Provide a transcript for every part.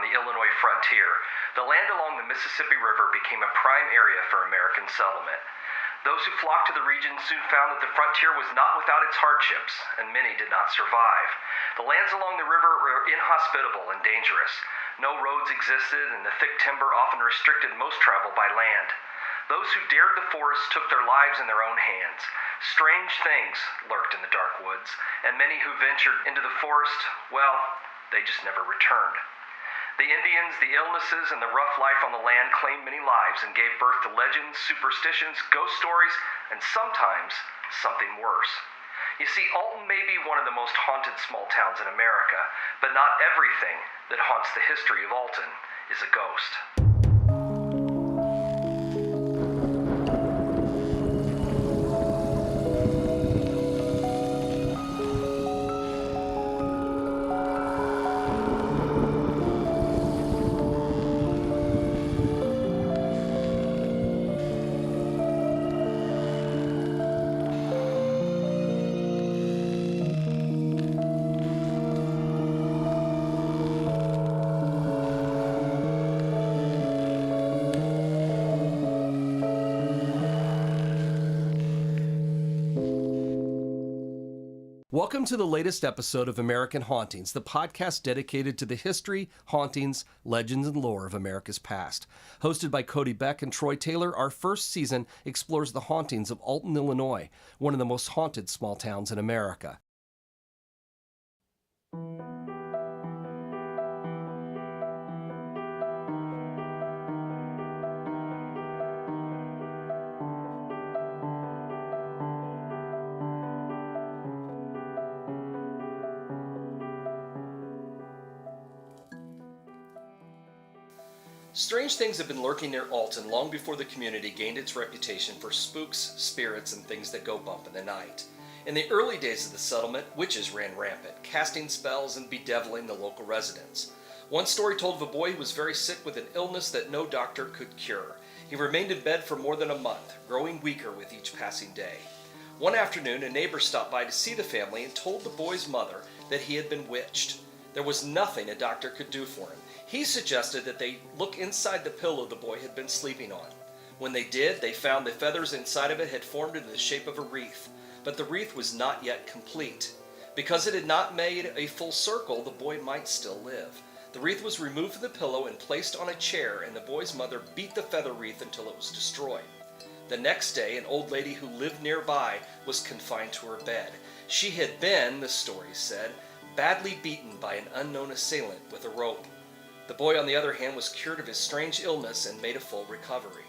on the Illinois frontier, the land along the Mississippi River became a prime area for American settlement. Those who flocked to the region soon found that the frontier was not without its hardships, and many did not survive. The lands along the river were inhospitable and dangerous. No roads existed, and the thick timber often restricted most travel by land. Those who dared the forest took their lives in their own hands. Strange things lurked in the dark woods, and many who ventured into the forest, well, they just never returned. The Indians, the illnesses, and the rough life on the land claimed many lives and gave birth to legends, superstitions, ghost stories, and sometimes something worse. You see, Alton may be one of the most haunted small towns in America, but not everything that haunts the history of Alton is a ghost. Welcome to the latest episode of American Hauntings, the podcast dedicated to the history, hauntings, legends, and lore of America's past. Hosted by Cody Beck and Troy Taylor, our first season explores the hauntings of Alton, Illinois, one of the most haunted small towns in America. Strange things have been lurking near Alton long before the community gained its reputation for spooks, spirits, and things that go bump in the night. In the early days of the settlement, witches ran rampant, casting spells and bedeviling the local residents. One story told of a boy who was very sick with an illness that no doctor could cure. He remained in bed for more than a month, growing weaker with each passing day. One afternoon, a neighbor stopped by to see the family and told the boy's mother that he had been witched. There was nothing a doctor could do for him. He suggested that they look inside the pillow the boy had been sleeping on. When they did, they found the feathers inside of it had formed into the shape of a wreath, but the wreath was not yet complete. Because it had not made a full circle, the boy might still live. The wreath was removed from the pillow and placed on a chair, and the boy's mother beat the feather wreath until it was destroyed. The next day, an old lady who lived nearby was confined to her bed. She had been, the story said, badly beaten by an unknown assailant with a rope. The boy, on the other hand, was cured of his strange illness and made a full recovery.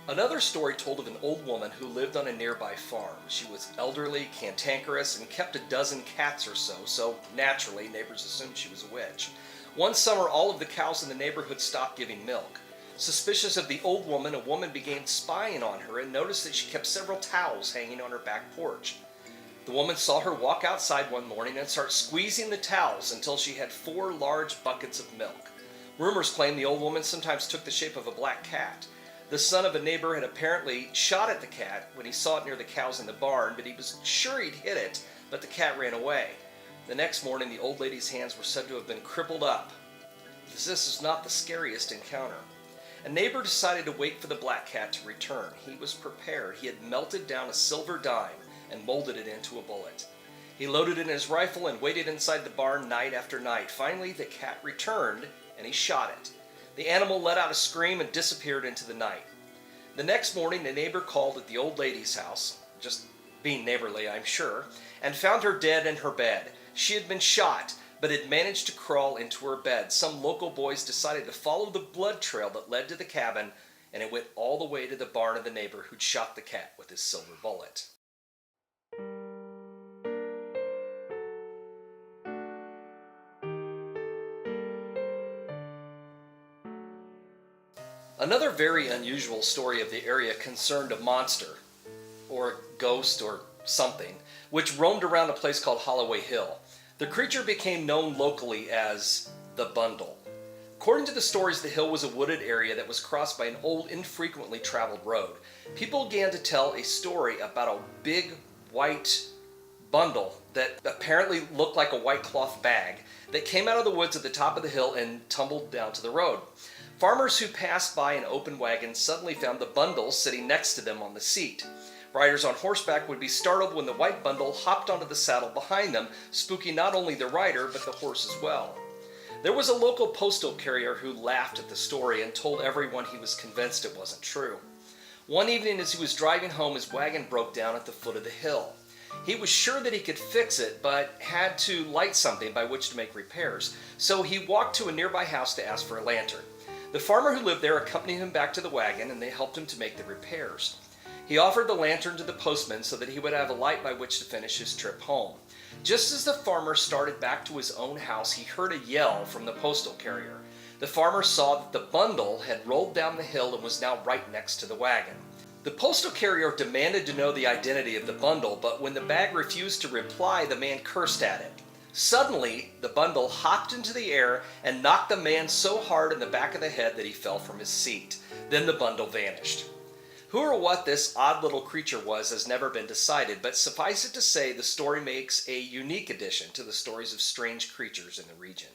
Another story told of an old woman who lived on a nearby farm. She was elderly, cantankerous, and kept a dozen cats or so naturally, neighbors assumed she was a witch. One summer, all of the cows in the neighborhood stopped giving milk. Suspicious of the old woman, a woman began spying on her and noticed that she kept several towels hanging on her back porch. The woman saw her walk outside one morning and start squeezing the towels until she had 4 large buckets of milk. Rumors claim the old woman sometimes took the shape of a black cat. The son of a neighbor had apparently shot at the cat when he saw it near the cows in the barn, but he was sure he'd hit it, but the cat ran away. The next morning, the old lady's hands were said to have been crippled up. This is not the scariest encounter. A neighbor decided to wait for the black cat to return. He was prepared. He had melted down a silver dime and molded it into a bullet. He loaded it in his rifle and waited inside the barn night after night. Finally, the cat returned, and he shot it. The animal let out a scream and disappeared into the night. The next morning, the neighbor called at the old lady's house, just being neighborly, I'm sure, and found her dead in her bed. She had been shot, but had managed to crawl into her bed. Some local boys decided to follow the blood trail that led to the cabin, and it went all the way to the barn of the neighbor who'd shot the cat with his silver bullet. Another very unusual story of the area concerned a monster, or a ghost, or something, which roamed around a place called Holloway Hill. The creature became known locally as the Bundle. According to the stories, the hill was a wooded area that was crossed by an old, infrequently traveled road. People began to tell a story about a big, white bundle that apparently looked like a white cloth bag that came out of the woods at the top of the hill and tumbled down to the road. Farmers who passed by an open wagon suddenly found the bundle sitting next to them on the seat. Riders on horseback would be startled when the white bundle hopped onto the saddle behind them, spooking not only the rider but the horse as well. There was a local postal carrier who laughed at the story and told everyone he was convinced it wasn't true. One evening as he was driving home, his wagon broke down at the foot of the hill. He was sure that he could fix it, but had to light something by which to make repairs, so he walked to a nearby house to ask for a lantern. The farmer who lived there accompanied him back to the wagon, and they helped him to make the repairs. He offered the lantern to the postman so that he would have a light by which to finish his trip home. Just as the farmer started back to his own house, he heard a yell from the postal carrier. The farmer saw that the bundle had rolled down the hill and was now right next to the wagon. The postal carrier demanded to know the identity of the bundle, but when the bag refused to reply, the man cursed at it. Suddenly, the bundle hopped into the air and knocked the man so hard in the back of the head that he fell from his seat. Then the bundle vanished. Who or what this odd little creature was has never been decided, but suffice it to say the story makes a unique addition to the stories of strange creatures in the region.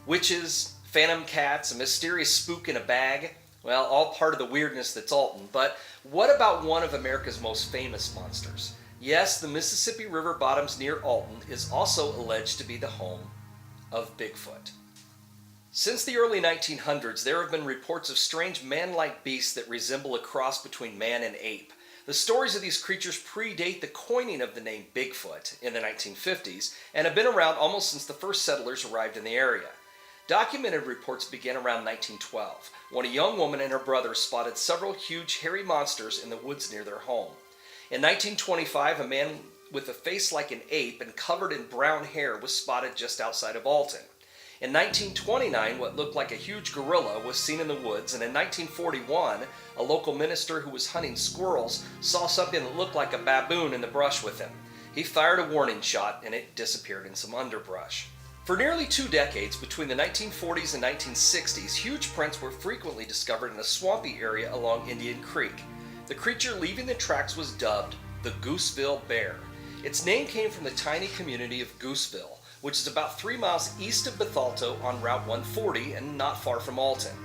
Witches, phantom cats, a mysterious spook in a bag, well, all part of the weirdness that's Alton. But what about one of America's most famous monsters? Yes, the Mississippi River bottoms near Alton is also alleged to be the home of Bigfoot. Since the early 1900s, there have been reports of strange man-like beasts that resemble a cross between man and ape. The stories of these creatures predate the coining of the name Bigfoot in the 1950s and have been around almost since the first settlers arrived in the area. Documented reports began around 1912, when a young woman and her brother spotted several huge hairy monsters in the woods near their home. In 1925, a man with a face like an ape and covered in brown hair was spotted just outside of Alton. In 1929, what looked like a huge gorilla was seen in the woods, and in 1941, a local minister who was hunting squirrels saw something that looked like a baboon in the brush with him. He fired a warning shot, and it disappeared in some underbrush. For nearly 2 decades, between the 1940s and 1960s, huge prints were frequently discovered in a swampy area along Indian Creek. The creature leaving the tracks was dubbed the Gooseville Bear. Its name came from the tiny community of Gooseville, which is about 3 miles east of Bethalto on Route 140 and not far from Alton.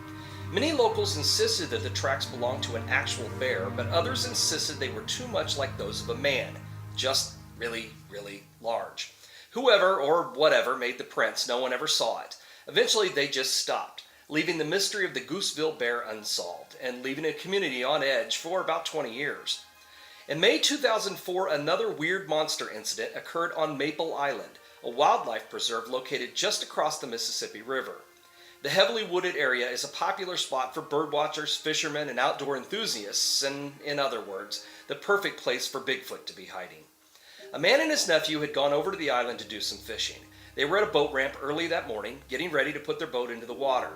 Many locals insisted that the tracks belonged to an actual bear, but others insisted they were too much like those of a man, just really, really large. Whoever or whatever made the prints, no one ever saw it. Eventually they just stopped, leaving the mystery of the Gooseville Bear unsolved and leaving a community on edge for about 20 years. In May 2004, another weird monster incident occurred on Maple Island, a wildlife preserve located just across the Mississippi River. The heavily wooded area is a popular spot for birdwatchers, fishermen, and outdoor enthusiasts, and in other words, the perfect place for Bigfoot to be hiding. A man and his nephew had gone over to the island to do some fishing. They were at a boat ramp early that morning, getting ready to put their boat into the water.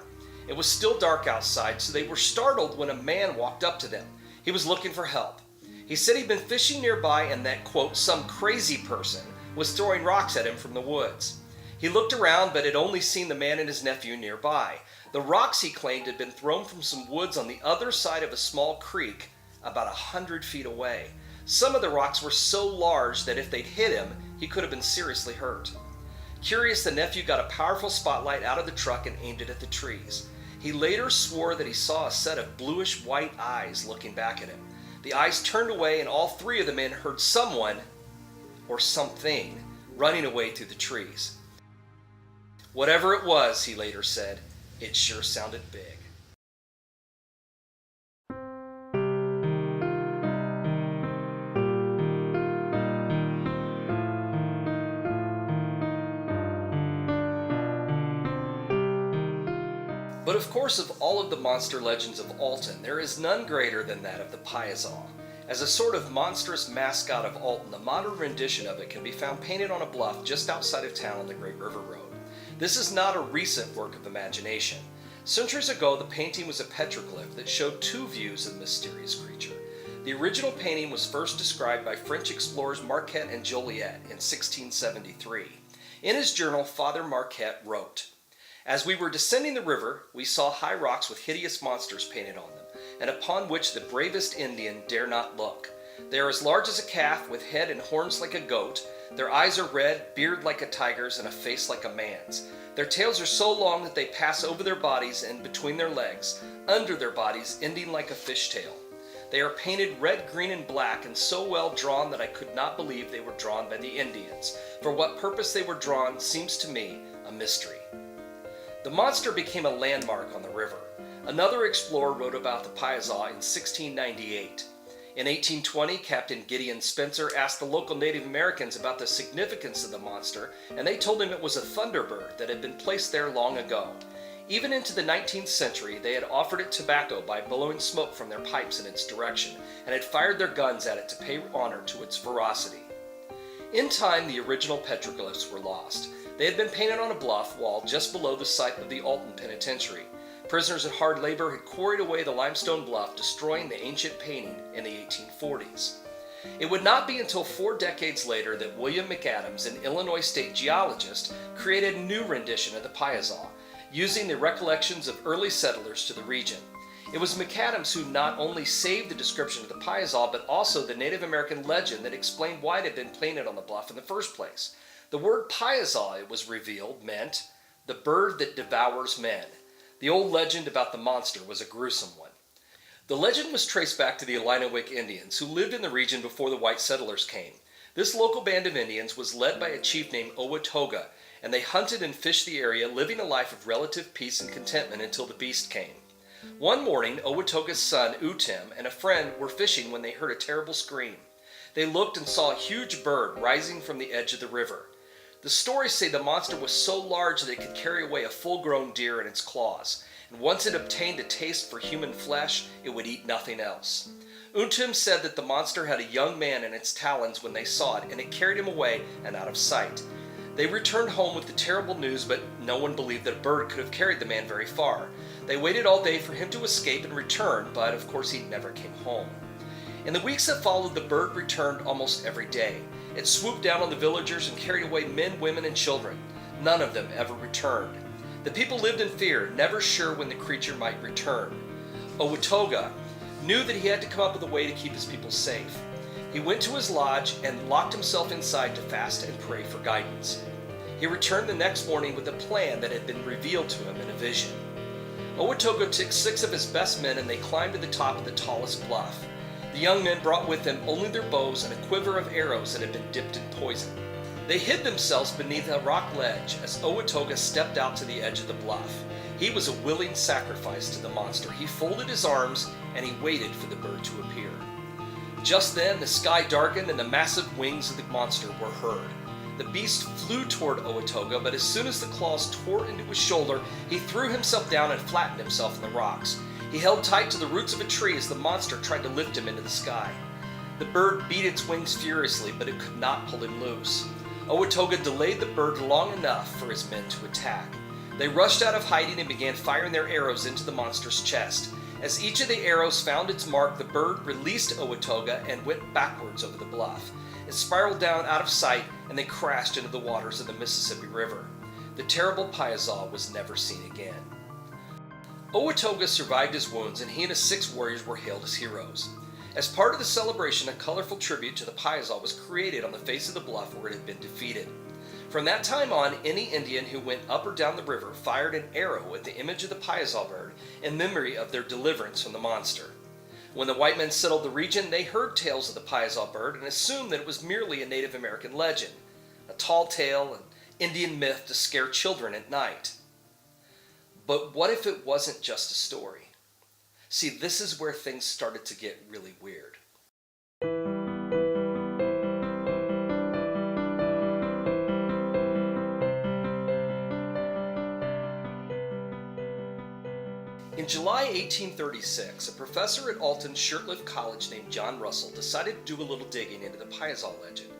It was still dark outside, so they were startled when a man walked up to them. He was looking for help. He said he'd been fishing nearby and that, quote, some crazy person was throwing rocks at him from the woods. He looked around but had only seen the man and his nephew nearby. The rocks, he claimed, had been thrown from some woods on the other side of a small creek about 100 feet away. Some of the rocks were so large that if they'd hit him, he could have been seriously hurt. Curious, the nephew got a powerful spotlight out of the truck and aimed it at the trees. He later swore that he saw a set of bluish-white eyes looking back at him. The eyes turned away and all 3 of the men heard someone, or something, running away through the trees. Whatever it was, he later said, it sure sounded big. But of course, of all of the monster legends of Alton, there is none greater than that of the Piazzaw. As a sort of monstrous mascot of Alton, a modern rendition of it can be found painted on a bluff just outside of town on the Great River Road. This is not a recent work of imagination. Centuries ago, the painting was a petroglyph that showed two views of the mysterious creature. The original painting was first described by French explorers Marquette and Joliet in 1673. In his journal, Father Marquette wrote, "As we were descending the river, we saw high rocks with hideous monsters painted on them, and upon which the bravest Indian dare not look. They are as large as a calf, with head and horns like a goat. Their eyes are red, beard like a tiger's, and a face like a man's. Their tails are so long that they pass over their bodies and between their legs, under their bodies, ending like a fishtail. They are painted red, green, and black, and so well drawn that I could not believe they were drawn by the Indians. For what purpose they were drawn seems to me a mystery." The monster became a landmark on the river. Another explorer wrote about the Piazza in 1698. In 1820, Captain Gideon Spencer asked the local Native Americans about the significance of the monster, and they told him it was a thunderbird that had been placed there long ago. Even into the 19th century, they had offered it tobacco by blowing smoke from their pipes in its direction, and had fired their guns at it to pay honor to its ferocity. In time, the original petroglyphs were lost. They had been painted on a bluff wall just below the site of the Alton Penitentiary. Prisoners at hard labor had quarried away the limestone bluff, destroying the ancient painting in the 1840s. It would not be until 4 decades later that William McAdams, an Illinois state geologist, created a new rendition of the Piazza, using the recollections of early settlers to the region. It was McAdams who not only saved the description of the Piazza, but also the Native American legend that explained why it had been painted on the bluff in the first place. The word Piazza, it was revealed, meant the bird that devours men. The old legend about the monster was a gruesome one. The legend was traced back to the Illinois Indians, who lived in the region before the white settlers came. This local band of Indians was led by a chief named Owatoga, and they hunted and fished the area, living a life of relative peace and contentment until the beast came. One morning, Owatoga's son, Utim, and a friend were fishing when they heard a terrible scream. They looked and saw a huge bird rising from the edge of the river. The stories say the monster was so large that it could carry away a full-grown deer in its claws, and once it obtained a taste for human flesh, it would eat nothing else. Utim said that the monster had a young man in its talons when they saw it, and it carried him away and out of sight. They returned home with the terrible news, but no one believed that a bird could have carried the man very far. They waited all day for him to escape and return, but of course he never came home. In the weeks that followed, the bird returned almost every day. It swooped down on the villagers and carried away men, women, and children. None of them ever returned. The people lived in fear, never sure when the creature might return. Owatoga knew that he had to come up with a way to keep his people safe. He went to his lodge and locked himself inside to fast and pray for guidance. He returned the next morning with a plan that had been revealed to him in a vision. Owatoga took 6 of his best men and they climbed to the top of the tallest bluff. The young men brought with them only their bows and a quiver of arrows that had been dipped in poison. They hid themselves beneath a rock ledge as Owatoga stepped out to the edge of the bluff. He was a willing sacrifice to the monster. He folded his arms and he waited for the bird to appear. Just then, the sky darkened and the massive wings of the monster were heard. The beast flew toward Owatoga, but as soon as the claws tore into his shoulder, he threw himself down and flattened himself in the rocks. He held tight to the roots of a tree as the monster tried to lift him into the sky. The bird beat its wings furiously, but it could not pull him loose. Owatoga delayed the bird long enough for his men to attack. They rushed out of hiding and began firing their arrows into the monster's chest. As each of the arrows found its mark, the bird released Owatoga and went backwards over the bluff. It spiraled down out of sight and they crashed into the waters of the Mississippi River. The terrible Piazza was never seen again. Owatoga survived his wounds and he and his 6 warriors were hailed as heroes. As part of the celebration, a colorful tribute to the Piazza was created on the face of the bluff where it had been defeated. From that time on, any Indian who went up or down the river fired an arrow at the image of the Piazza bird in memory of their deliverance from the monster. When the white men settled the region, they heard tales of the Piazza bird and assumed that it was merely a Native American legend, a tall tale, an Indian myth to scare children at night. But what if it wasn't just a story? See, this is where things started to get really weird. In July 1836, a professor at Alton Shirtlift College named John Russell decided to do a little digging into the Piazza legend.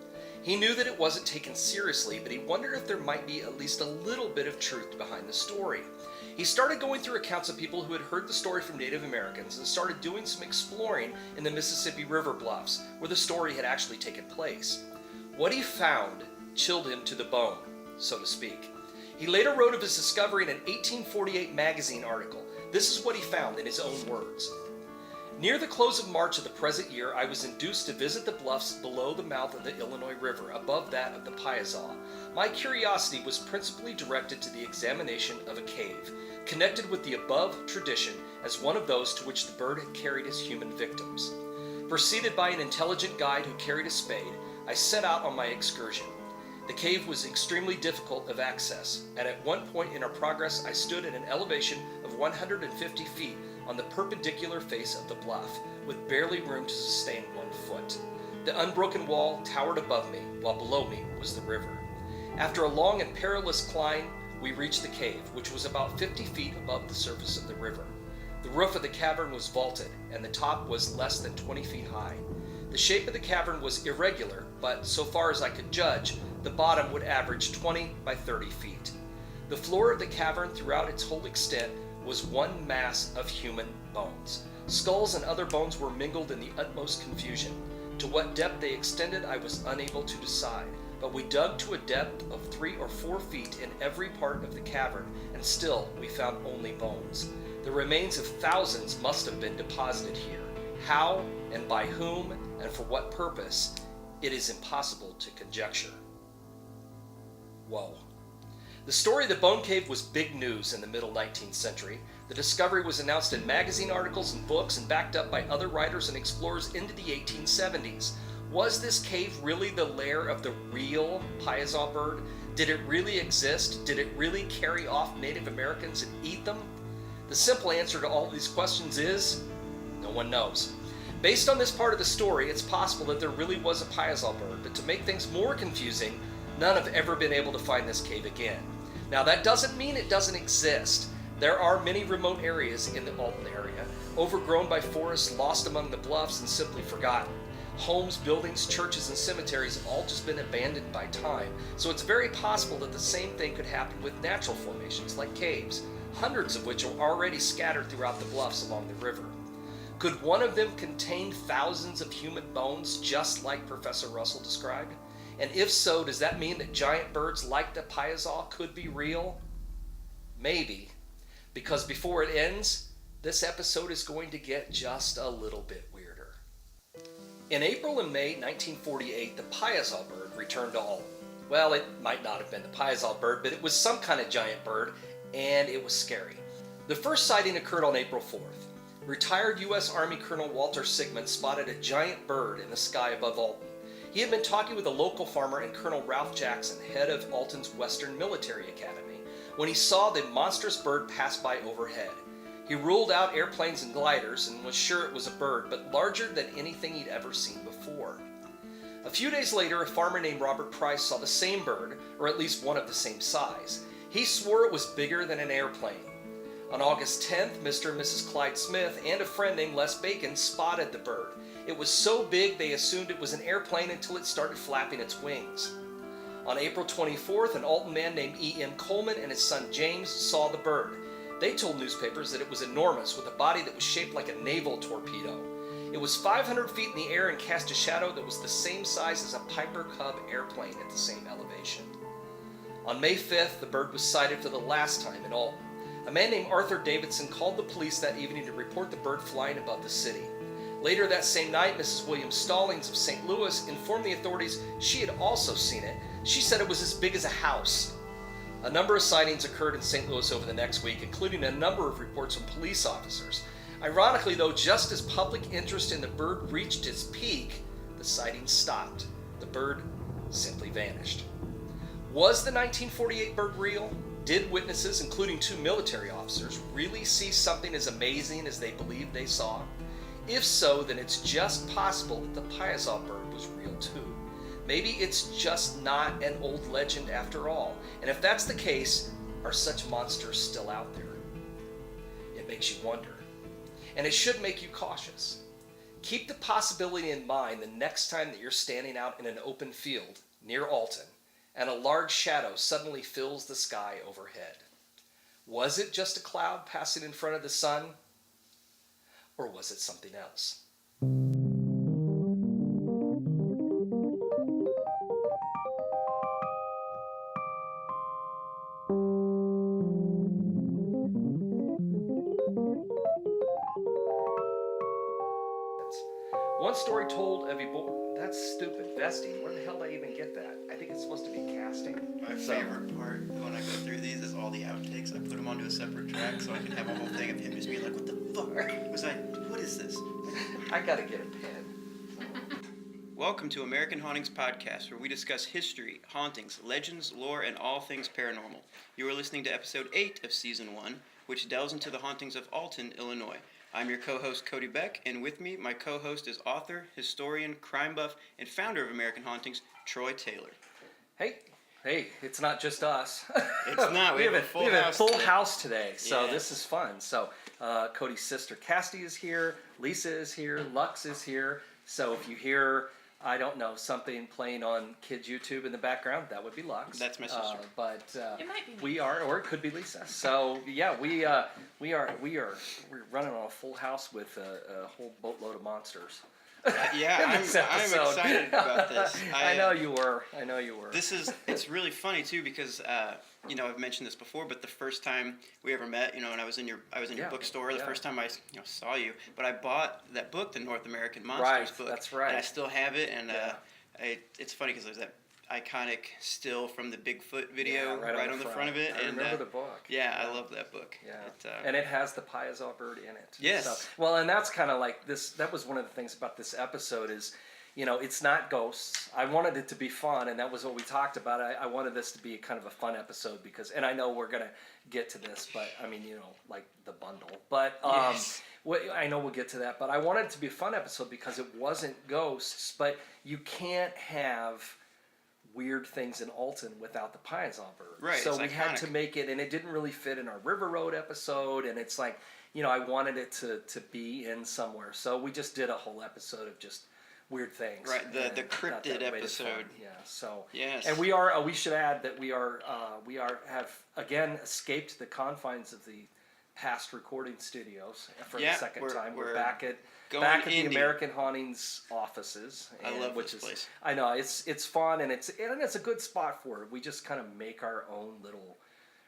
He knew that it wasn't taken seriously, but he wondered if there might be at least a little bit of truth behind the story. He started going through accounts of people who had heard the story from Native Americans and started doing some exploring in the Mississippi River bluffs, where the story had actually taken place. What he found chilled him to the bone, so to speak. He later wrote of his discovery in an 1848 magazine article. This is what he found in his own words. Near the close of March of the present year, I was induced to visit the bluffs below the mouth of the Illinois River, above that of the Piazza. My curiosity was principally directed to the examination of a cave, connected with the above tradition as one of those to which the bird had carried his human victims. Preceded by an intelligent guide who carried a spade, I set out on my excursion. The cave was extremely difficult of access, and at one point in our progress I stood at an elevation of 150 feet on the perpendicular face of the bluff, with barely room to sustain 1 foot. The unbroken wall towered above me, while below me was the river. After a long and perilous climb, we reached the cave, which was about 50 feet above the surface of the river. The roof of the cavern was vaulted, and the top was less than 20 feet high. The shape of the cavern was irregular, but so far as I could judge, the bottom would average 20 by 30 feet. The floor of the cavern throughout its whole extent was one mass of human bones. Skulls and other bones were mingled in the utmost confusion. To what depth they extended I was unable to decide, but we dug to a depth of 3 or 4 feet in every part of the cavern, and still we found only bones. The remains of thousands must have been deposited here. How and by whom and for what purpose, it is impossible to conjecture. Whoa. The story of the Bone Cave was big news in the middle 19th century. The discovery was announced in magazine articles and books and backed up by other writers and explorers into the 1870s. Was this cave really the lair of the real Piazza bird? Did it really exist? Did it really carry off Native Americans and eat them? The simple answer to all of these questions is, no one knows. Based on this part of the story, it's possible that there really was a Piazza bird, but to make things more confusing, none have ever been able to find this cave again. Now, that doesn't mean it doesn't exist. There are many remote areas in the Alton area, overgrown by forests, lost among the bluffs, and simply forgotten. Homes, buildings, churches, and cemeteries have all just been abandoned by time, so it's very possible that the same thing could happen with natural formations like caves, hundreds of which are already scattered throughout the bluffs along the river. Could one of them contain thousands of human bones, just like Professor Russell described? And if so, does that mean that giant birds like the Piazza could be real? Maybe, because before it ends, this episode is going to get just a little bit weirder. In April and May 1948, the Piazza bird returned to Alton. Well, it might not have been the Piazza bird, but it was some kind of giant bird, and it was scary. The first sighting occurred on April 4th. Retired U.S. Army Colonel Walter Sigmund spotted a giant bird in the sky above Alton. He had been talking with a local farmer and Colonel Ralph Jackson, head of Alton's Western Military Academy, when he saw the monstrous bird pass by overhead. He ruled out airplanes and gliders and was sure it was a bird, but larger than anything he'd ever seen before. A few days later, a farmer named Robert Price saw the same bird, or at least one of the same size. He swore it was bigger than an airplane. On August 10th, Mr. and Mrs. Clyde Smith and a friend named Les Bacon spotted the bird. It was so big they assumed it was an airplane until it started flapping its wings. On April 24th, an Alton man named E.M. Coleman and his son James saw the bird. They told newspapers that it was enormous, with a body that was shaped like a naval torpedo. It was 500 feet in the air and cast a shadow that was the same size as a Piper Cub airplane at the same elevation. On May 5th, the bird was sighted for the last time in Alton. A man named Arthur Davidson called the police that evening to report the bird flying above the city. Later that same night, Mrs. William Stallings of St. Louis informed the authorities she had also seen it. She said it was as big as a house. A number of sightings occurred in St. Louis over the next week, including a number of reports from police officers. Ironically, though, just as public interest in the bird reached its peak, the sightings stopped. The bird simply vanished. Was the 1948 bird real? Did witnesses, including 2 military officers, really see something as amazing as they believed they saw? If so, then it's just possible that the Piazza bird was real too. Maybe it's just not an old legend after all. And if that's the case, are such monsters still out there? It makes you wonder. And it should make you cautious. Keep the possibility in mind the next time that you're standing out in an open field near Alton, and a large shadow suddenly fills the sky overhead. Was it just a cloud passing in front of the sun? Or was it something else? One story told of a boy. That's stupid. Vesting. Where the hell did I even get that? I think it's supposed to be casting. My favorite part when I go through these is all the outtakes. I put them onto a separate track so I can have a whole thing of him just being like, "What the fuck? What is this?" I gotta get a pen. Welcome to American Hauntings Podcast, where we discuss history, hauntings, legends, lore, and all things paranormal. You are listening to episode 8 of season 1, which delves into the hauntings of Alton, Illinois. I'm your co-host, Cody Beck, and with me, my co-host is author, historian, crime buff, and founder of American Hauntings, Troy Taylor. Hey, it's not just us. It's not. We have a full house today, so Yes. this is fun. So Cody's sister Cassidy is here, Lisa is here, Lux is here. So if you hear, I don't know, something playing on kids' YouTube in the background, that would be Lux. That's my sister. But It might be me. we are, or it could be Lisa. So yeah, we're running on a full house with a whole boatload of monsters. Yeah, I'm excited about this. I know you were. It's really funny too because I've mentioned this before, but the first time we ever met, and I was in your bookstore the first time I saw you, but I bought that book, the North American Monsters book. That's right. And I still have it, and it's funny because there's that iconic still from the Bigfoot video right on the front of it. I remember the book. Yeah, I love that book. Yeah, and it has the Piazza bird in it. Yes. So, well, and that's kind of like this. That was one of the things about this episode is, it's not ghosts. I wanted it to be fun, and that was what we talked about. I wanted this to be kind of a fun episode because, and I know we're gonna get to this, but I mean, like the bundle. But yes. I know we'll get to that, but I wanted it to be a fun episode because it wasn't ghosts. But you can't have weird things in Alton without the Piazza bird. Right. So we iconic. had to make it, and it didn't really fit in our River Road episode, and it's like, I wanted it to be in somewhere. So we just did a whole episode of just weird things. Right, the cryptid episode. Yeah. So yes. And we should add that we have again escaped the confines of the past recording studios for the second time. We're back at the American Hauntings offices. I love this place. I know it's fun and it's a good spot for it. We just kind of make our own little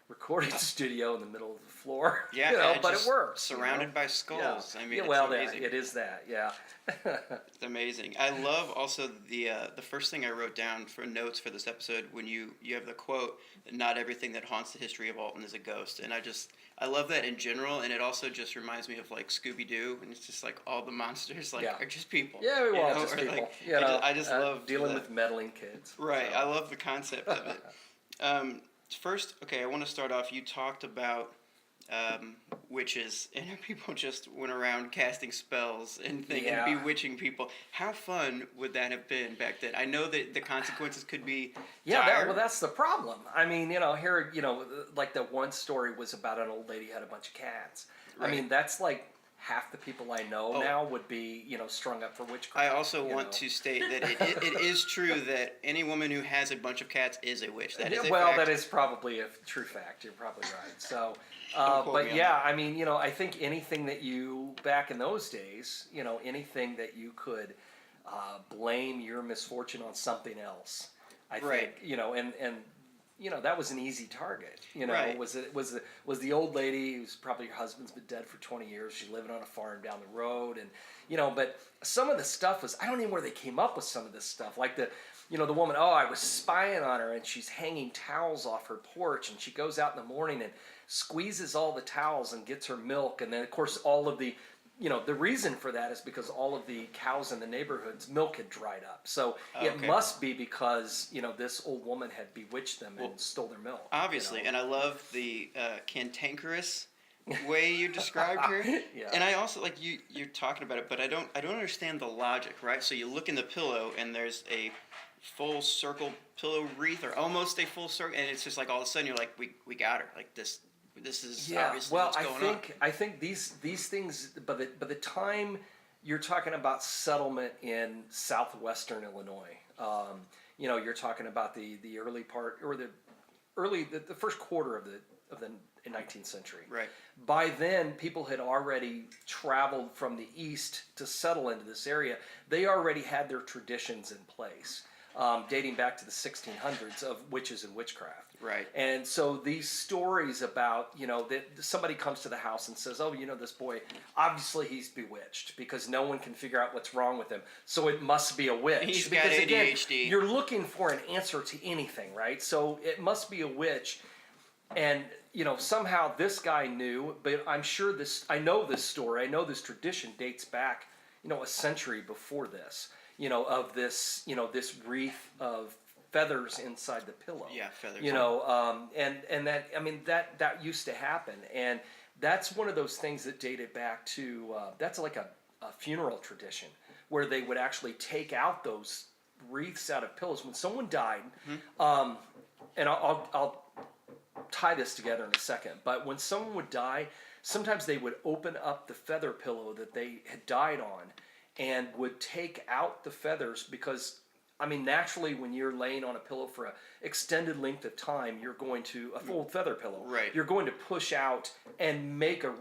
recording studio in the middle of the floor. Yeah, but it works. Surrounded by skulls. Yeah. I mean, it's amazing. It is that. Yeah. It's amazing. I love also the first thing I wrote down for notes for this episode when you have the quote that not everything that haunts the history of Alton is a ghost, and I love that in general, and it also just reminds me of like Scooby-Doo, and it's just like all the monsters are just people. Yeah, we are just people. Like, I just love dealing with meddling kids. Right, so. I love the concept of it. First, I want to start off. You talked about witches, and people just went around casting spells and bewitching people. How fun would that have been back then? I know that the consequences could be dire. That's the problem. I mean, here, like that one story was about an old lady who had a bunch of cats. Right. I mean, that's like half the people I know now would be, strung up for witchcraft. I also want to state that it is true that any woman who has a bunch of cats is a witch. That is a fact. That is probably a true fact. You're probably right. So, I mean, I think anything that you, back in those days, anything that you could blame your misfortune on something else, I think, and that was an easy target. Right. Was the old lady who's probably her husband's been dead for 20 years. She's living on a farm down the road, and but some of the stuff was, I don't even know where they came up with some of this stuff. Like the woman, I was spying on her, and she's hanging towels off her porch, and she goes out in the morning and squeezes all the towels and gets her milk, and then of course all of the the reason for that is because all of the cows in the neighborhood's milk had dried up. So it must be because, this old woman had bewitched them and stole their milk. Obviously, and I love the cantankerous way you described her. Yeah. And I also, like, you're talking about it, but I don't understand the logic, right? So you look in the pillow, and there's a full circle pillow wreath, or almost a full circle, and it's just like all of a sudden you're like, we got her. Like, this is obviously what's going on. I think these things, by the time you're talking about settlement in southwestern Illinois, you're talking about the early part or the first quarter of the 19th century. Right. By then, people had already traveled from the east to settle into this area. They already had their traditions in place, dating back to the 1600s of witches and witchcraft. Right. And so these stories about, that somebody comes to the house and says, oh, this boy, obviously he's bewitched because no one can figure out what's wrong with him. So it must be a witch. He's because, got ADHD. Again, you're looking for an answer to anything, right? So it must be a witch. And, somehow this guy knew, but I'm sure I know this story, I know this tradition dates back, a century before this, of this, this wreath of feathers inside the pillow. Yeah, feathers. And that used to happen. And that's one of those things that dated back to, that's like a funeral tradition where they would actually take out those wreaths out of pillows. When someone died, and I'll tie this together in a second, but when someone would die, sometimes they would open up the feather pillow that they had died on and would take out the feathers because, naturally when you're laying on a pillow for an extended length of time, you're going to, a full feather pillow, right. You're going to push out and make a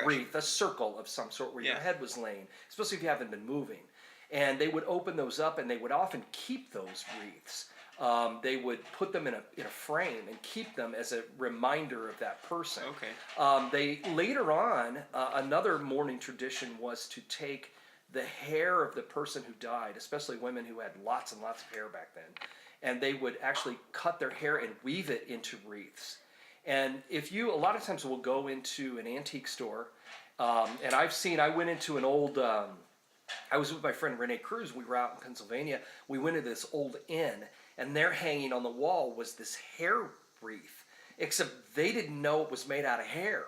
wreath, a circle of some sort where your head was laying, especially if you haven't been moving. And they would open those up and they would often keep those wreaths. They would put them in a frame and keep them as a reminder of that person. Okay. They later on, another mourning tradition was to take the hair of the person who died, especially women who had lots and lots of hair back then, and they would actually cut their hair and weave it into wreaths. And a lot of times we'll go into an antique store, and I went into an old. I was with my friend Renee Cruz. We were out in Pennsylvania. We went to this old inn, and there hanging on the wall was this hair wreath, except they didn't know it was made out of hair.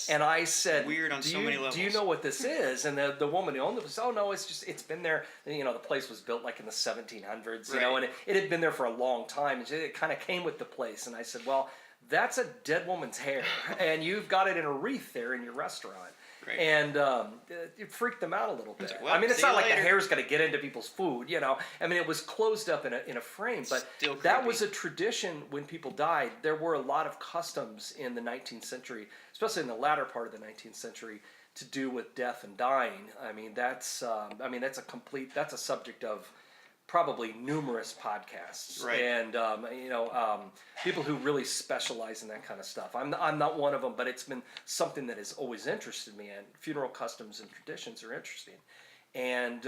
And I said, weird on so many levels. Do you know what this is? And the woman who owned it said, oh, no, it's been there. And, the place was built like in the 1700s, and it had been there for a long time. And it kind of came with the place. And I said, well, that's a dead woman's hair, and you've got it in a wreath there in your restaurant. Right. And it freaked them out a little bit. Well, it's not like the hair's going to get into people's food, it was closed up in a frame. But that was a tradition when people died. There were a lot of customs in the 19th century, especially in the latter part of the 19th century, to do with death and dying. That's a subject of probably numerous podcasts, right. And people who really specialize in that kind of stuff. I'm not one of them, but it's been something that has always interested me, and funeral customs and traditions are interesting. And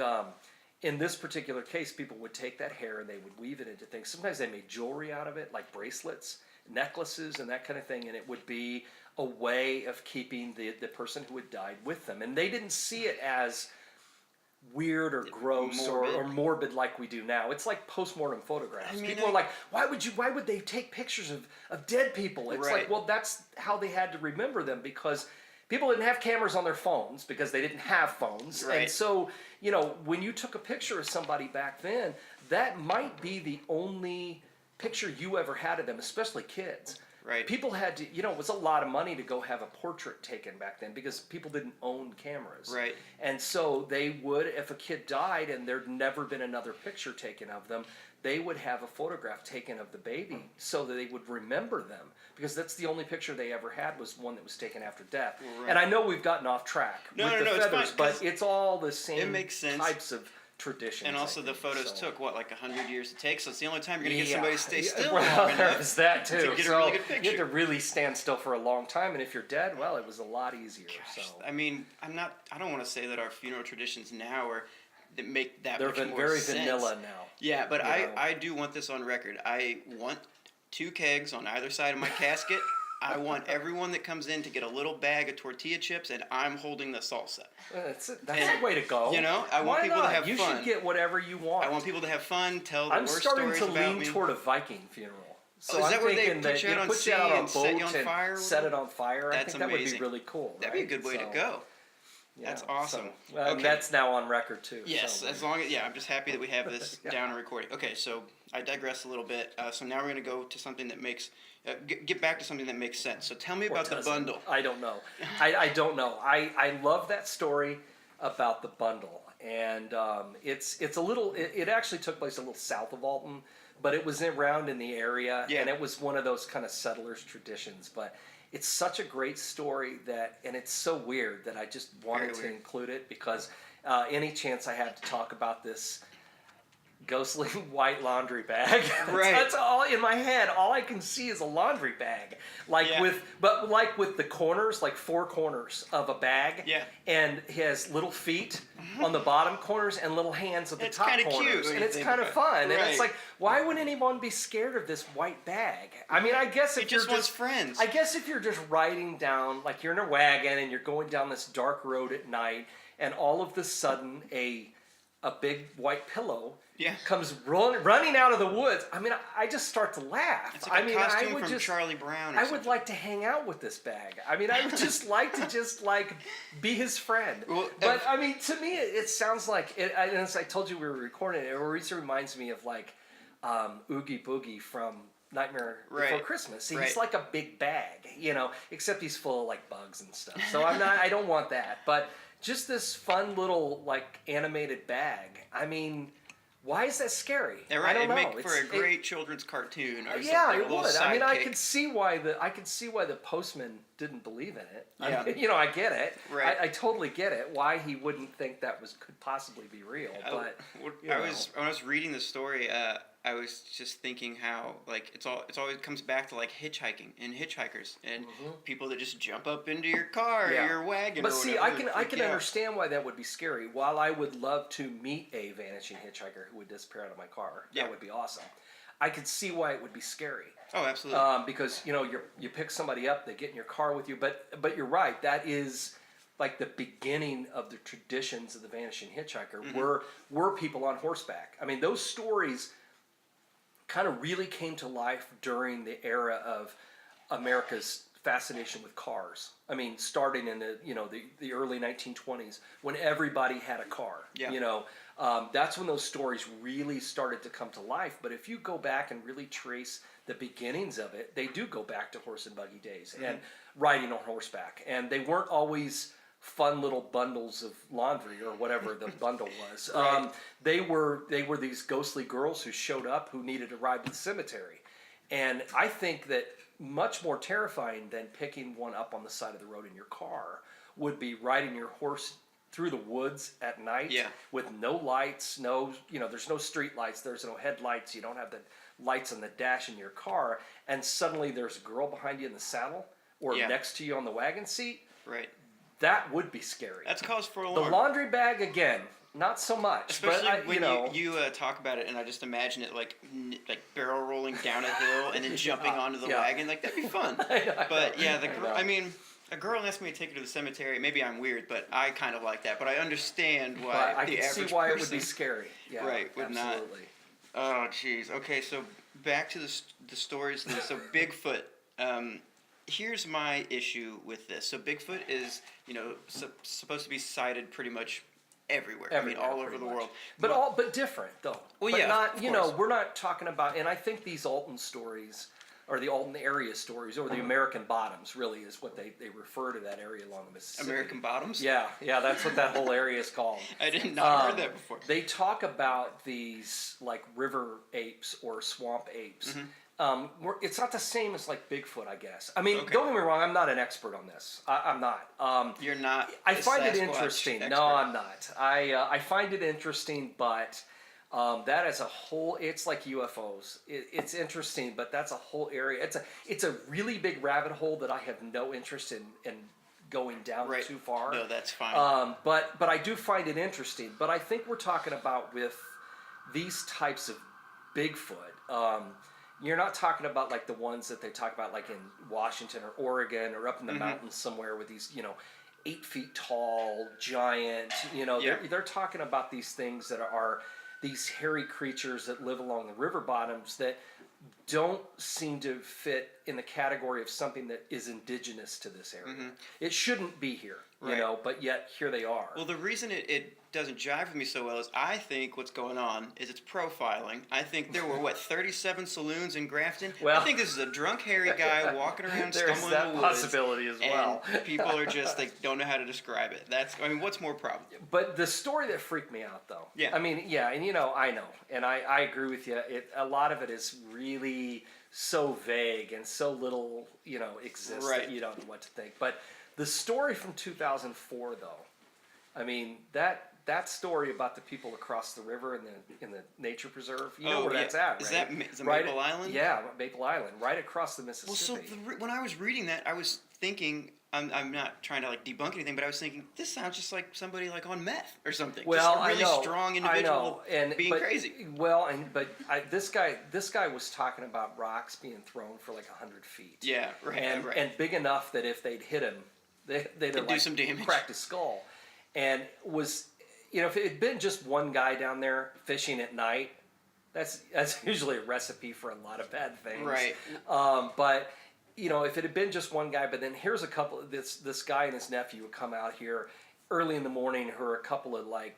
in this particular case, people would take that hair and they would weave it into things. Sometimes they made jewelry out of it, like bracelets, necklaces, and that kind of thing, and it would be a way of keeping the person who had died with them. And they didn't see it as weird or gross or morbid like we do now. It's like postmortem photographs. People are like, why would they take pictures of dead people? It's like, well, that's how they had to remember them, because people didn't have cameras on their phones because they didn't have phones. Right. And so, when you took a picture of somebody back then, that might be the only picture you ever had of them, especially kids. Right. People had to, it was a lot of money to go have a portrait taken back then because people didn't own cameras. Right. And so they would, if a kid died and there'd never been another picture taken of them, they would have a photograph taken of the baby so that they would remember them, because that's the only picture they ever had was one that was taken after death. Right. And I know we've gotten off track with the feathers, it's fine, but it's all the same it makes sense. Types of traditions. And also the photos took, 100 years to take, so it's the only time you're going to get somebody to stay still long enough there's that too. to get a really good picture. You had to really stand still for a long time, and if you're dead, well, it was a lot easier. Gosh, so I don't want to say that our funeral traditions now are that make that they're much more very sense. vanilla now. Yeah, but I do want this on record. I want 2 kegs on either side of my casket. I want everyone that comes in to get a little bag of tortilla chips, and I'm holding the salsa. That's the way to go. I want people to have fun. You should get whatever you want. I want people to have fun, tell the worst stories about me. I'm starting to lean toward a Viking funeral. So is that I'm where they thinking put you out on sea and set you on fire? Set it on fire. That's I think amazing. That would be really cool. That'd be a good way to go. Yeah, that's awesome. Okay. That's now on record too. Yes, as long as I'm just happy that we have this down and recording. Okay, so I digress a little bit. So now we're going to go to something that makes get back to something that makes sense. So tell me about the bundle. I don't know. I don't know. I love that story about the bundle. and it's a little. It actually took place a little south of Alton, but it was around in the area, and it was one of those kind of settlers' traditions. But it's such a great story and it's so weird that I just wanted to include it because any chance I had to talk about this ghostly white laundry bag. That's all in my head. All I can see is a laundry bag, with the corners, like 4 corners of a bag. Yeah. And he has little feet on the bottom corners and little hands at the top corners. Cute, and it's kind of fun. Right. And it's like, why would anyone be scared of this white bag? I mean, I guess if you're just friends. I guess if you're just riding down, like you're in a wagon and you're going down this dark road at night, and all of a sudden a big white pillow comes running out of the woods. I mean, I just start to laugh. It's like a costume from Charlie Brown. I would like to hang out with this bag. I mean, I would just like to be his friend. Well, but I mean, to me, it sounds like it. And as I told you, we were recording it. It reminds me of Oogie Boogie from Nightmare Before Christmas. He's like a big bag, except he's full of bugs and stuff. So I don't want that. But just this fun little animated bag. I mean, why is that scary? Yeah, right. I don't know. It'd make for a great children's cartoon or something. Yeah, it would. I mean, I could see why the postman didn't believe in it. Yeah. I mean, I get it. Right. I totally get it. Why he wouldn't think that could possibly be real. But when I was reading the story, I was just thinking how it always comes back to hitchhiking and hitchhikers and people that just jump up into your car or your wagon. But see, I can understand why that would be scary. While I would love to meet a vanishing hitchhiker who would disappear out of my car, that would be awesome. I could see why it would be scary. Oh, absolutely. Because you pick somebody up, they get in your car with you. But you're right. That is the beginning of the traditions of the vanishing hitchhiker. Were people on horseback? I mean, those stories kind of really came to life during the era of America's fascination with cars. I mean, starting in the early 1920s when everybody had a car. Yeah. That's when those stories really started to come to life. But if you go back and really trace the beginnings of it, they do go back to horse and buggy days and riding on horseback. And they weren't always fun little bundles of laundry or whatever the bundle was. Right. They were these ghostly girls who showed up who needed a ride to the cemetery. And I think that much more terrifying than picking one up on the side of the road in your car would be riding your horse through the woods at night with no lights, there's no street lights, there's no headlights, you don't have the lights on the dash in your car, and suddenly there's a girl behind you in the saddle or next to you on the wagon seat. Right. That would be scary. That's cause for alarm. The laundry bag, again, not so much. Especially when you talk about it, and I just imagine it like barrel rolling down a hill and then jumping onto the wagon. That'd be fun. A girl asked me to take her to the cemetery. Maybe I'm weird, but I kind of like that. But I understand why I can see why it would be scary. Yeah, right, would absolutely. Not. Oh, jeez. Okay, so back to the stories. So Bigfoot. Here's my issue with this. So Bigfoot is, supposed to be sighted pretty much everywhere. I mean, all over the world. But different though. Well, but not, we're not talking about. And I think these Alton stories, or the Alton area stories, or the American Bottoms, really is what they refer to that area along the Mississippi. American Bottoms? Yeah, that's what that whole area is called. I did not heard that before. They talk about these river apes or swamp apes. Mm-hmm. It's not the same as Bigfoot, I guess. I mean, Don't get me wrong. I'm not an expert on this. I'm not. You're not. I find it interesting. Expert. No, I'm not. I find it interesting, but that as a whole, it's like UFOs. It's interesting, but that's a whole area. It's a really big rabbit hole that I have no interest in going down too far. No, that's fine. But I do find it interesting. But I think we're talking about with these types of Bigfoot. You're not talking about the ones that they talk about in Washington or Oregon or up in the mountains somewhere with these 8 feet tall giant. They're talking about these things that are these hairy creatures that live along the river bottoms that don't seem to fit in the category of something that is indigenous to this area. It shouldn't be here, you know, but yet here they are. Well, the reason it doesn't jive with me so well is I think what's going on is it's profiling. I think there were, 37 saloons in Grafton? Well, I think this is a drunk, hairy guy walking around stumbling in the woods. There's that possibility as well. And people are just, don't know how to describe it. What's more probable? But the story that freaked me out, though. Yeah. I mean, yeah, and I know. And I agree with you. A lot of it is really so vague and so little, exists that you don't know what to think. But the story from 2004, though, I mean, that story about the people across the river in the nature preserve, you know where that's at, right? Is that Maple Island? Yeah, Maple Island, right across the Mississippi. Well, so when I was reading that, I was thinking, I'm not trying to debunk anything, but I was thinking this sounds just like somebody on meth or something. Well, just a really I know, strong individual being crazy. Well, this guy was talking about rocks being thrown for 100 feet. Yeah, right. And big enough that if they'd hit him, they'd do some damage, cracked his skull, and was. If it had been just one guy down there fishing at night, that's usually a recipe for a lot of bad things. Right. But if it had been just one guy, but then here's a couple. This guy and his nephew would come out here early in the morning. Who are a couple of I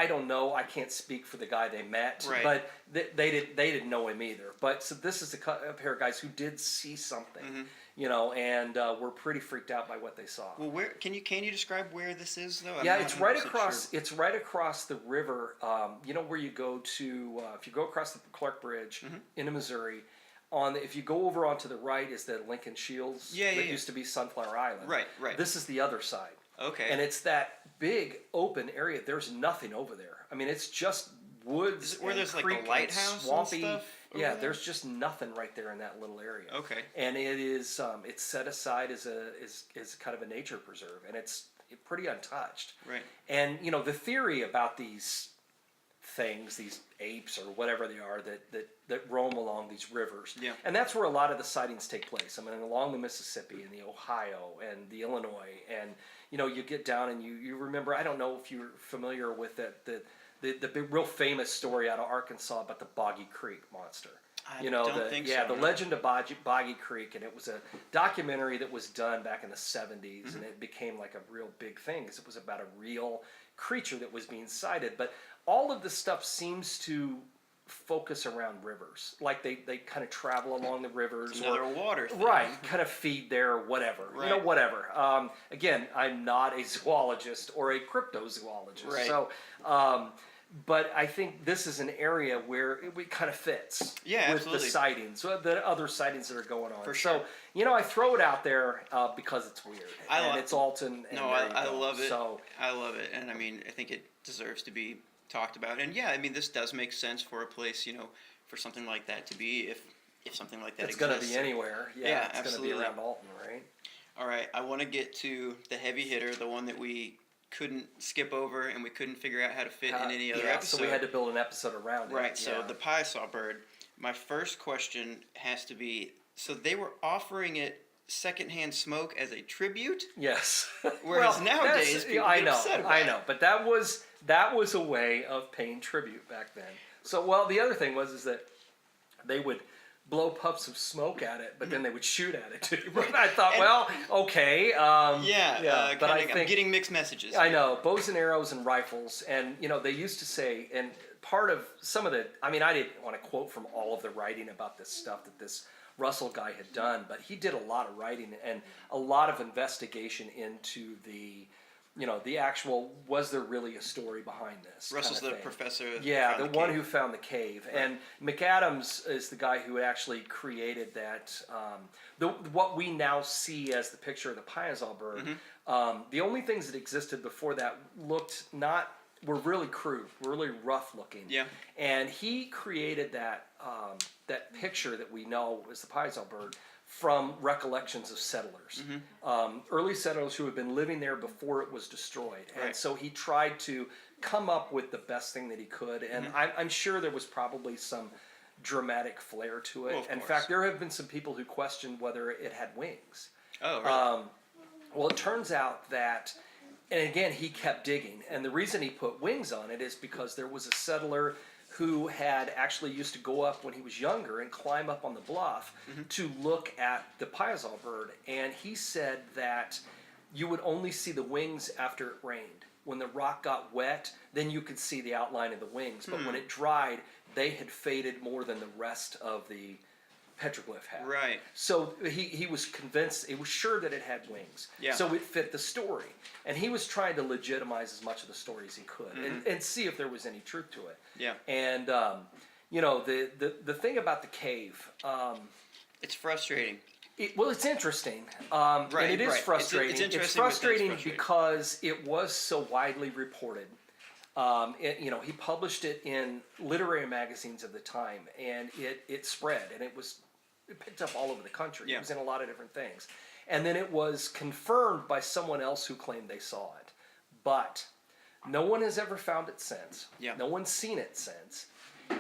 don't know. I can't speak for the guy they met, right. But they didn't know him either. But so this is a pair of guys who did see something. And were pretty freaked out by what they saw. Well, can you describe where this is though? It's right across. Sure. It's right across the river. Where you go to if you go across the Clark Bridge into Missouri. If you go over onto the right is the Lincoln Shields. That used to be Sunflower Island. Right. This is the other side. Okay. And it's that big open area. There's nothing over there. I mean, it's just woods. Is it where there's the lighthouse swampy and stuff? Yeah, there's just nothing right there in that little area. Okay. And it is it's set aside as kind of a nature preserve, and it's pretty untouched. Right. And the theory about these things, these apes or whatever they are that roam along these rivers. Yeah. And that's where a lot of the sightings take place. I mean, along the Mississippi and the Ohio and the Illinois, and you get down and you remember. I don't know if you're familiar with the big, real famous story out of Arkansas about the Boggy Creek monster. I don't think so. The legend of Boggy Creek, and it was a documentary that was done back in the 70s, and it became like a real big thing because it was about a real creature that was being sighted. But all of this stuff seems to focus around rivers. Like they kind of travel along the rivers. It's another water thing. Right, kind of feed there, whatever. Right. Whatever. Again, I'm not a zoologist or a cryptozoologist. Right. So, but I think this is an area where it kind of fits with absolutely. the sightings, the other sightings that are going on. For sure. So, I throw it out there because it's weird. It's Alton. And I love it. So, I love it. And I mean, I think it deserves to be talked about. And yeah, I mean, this does make sense for a place, for something like that to be, if something like that it's exists. It's going to be anywhere. Yeah, it's absolutely. going to be around Alton, right? All right, I want to get to the heavy hitter, the one that we couldn't skip over and we couldn't figure out how to fit in any other episode. So we had to build an episode around it. Right, so the pie saw bird. My first question has to be, so they were offering it secondhand smoke as a tribute? Yes. Whereas nowadays people get upset about it. I know, but that was a way of paying tribute back then. So, the other thing was that they would blow puffs of smoke at it, but then they would shoot at it too. Right. I thought, okay. But I'm getting mixed messages. I know, bows and arrows and rifles, and they used to say, and part of some of the, I didn't want to quote from all of the writing about this stuff that this Russell guy had done, but he did a lot of writing and a lot of investigation into the actual, was there really a story behind this? Russell's the professor. Yeah, the one who found the cave. Right. And McAdams is the guy who actually created that, what we now see as the picture of the Piazza bird. The only things that existed before that were really crude, really rough looking. Yeah. And he created that picture that we know as the Piazza bird from recollections of settlers, early settlers who had been living there before it was destroyed. Right. And so he tried to come up with the best thing that he could. And I'm sure there was probably some dramatic flair to it. In fact, there have been some people who questioned whether it had wings. Oh, really? Well, it turns out that, and again, he kept digging. And the reason he put wings on it is because there was a settler who had actually used to go up when he was younger and climb up on the bluff to look at the Piazza bird. And he said that you would only see the wings after it rained. When the rock got wet, then you could see the outline of the wings. But when it dried, they had faded more than the rest of the petroglyph had. Right. So he was convinced, he was sure that it had wings. Yeah. So it fit the story. And he was trying to legitimize as much of the story as he could and see if there was any truth to it. Yeah. And, the thing about the cave... it's frustrating. It's interesting. And it is frustrating. It's frustrating because it was so widely reported. He published it in literary magazines of the time, and it spread, and it picked up all over the country. Yeah. It was in a lot of different things. And then it was confirmed by someone else who claimed they saw it. But no one has ever found it since. Yeah. No one's seen it since.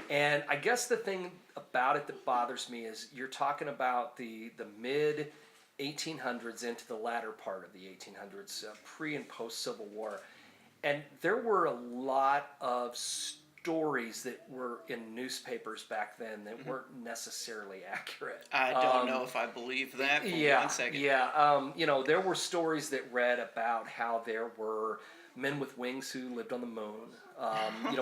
And I guess the thing about it that bothers me is you're talking about the mid 1800s into the latter part of the 1800s, pre and post Civil War. And there were a lot of stories that were in newspapers back then that weren't necessarily accurate. I don't know if I believe that for 1 second. Yeah, there were stories that read about how there were men with wings who lived on the moon,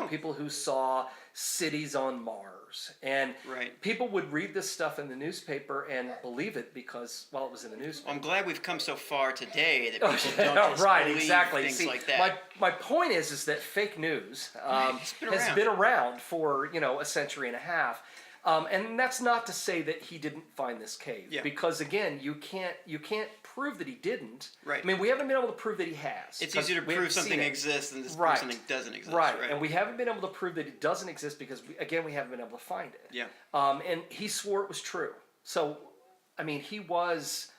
people who saw cities on Mars. And people would read this stuff in the newspaper and believe it because, it was in the newspaper. I'm glad we've come so far today that people don't just believe things like that. My point is that fake news has been around for, a century and a half. And that's not to say that he didn't find this cave, because again, you can't prove that he didn't. Right. I mean, we haven't been able to prove that he has. It's easier to prove something exists than to prove something doesn't exist. Right. And we haven't been able to prove that it doesn't exist because we haven't been able to find it. Yeah. And he swore it was true. So, he was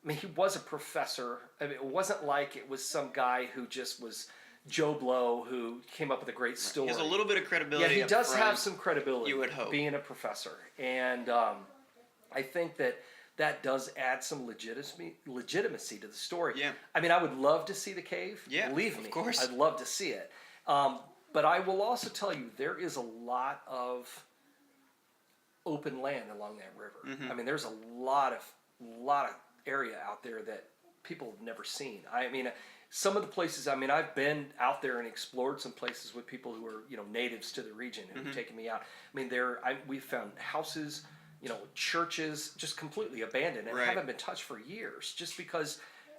a professor. It wasn't like it was some guy who just was Joe Blow who came up with a great story. He has a little bit of credibility. Yeah, he does have some credibility. You would hope. Being a professor. And I think that does add some legitimacy to the story. Yeah. I would love to see the cave. Yeah, Believe me. Of course. I'd love to see it. But I will also tell you, there is a lot of open land along that river. Mm-hmm. There's a lot of area out there that people have never seen. Some of the places, I've been out there and explored some places with people who are, natives to the region who've taken me out. We've found houses, churches just completely abandoned and haven't been touched for years just because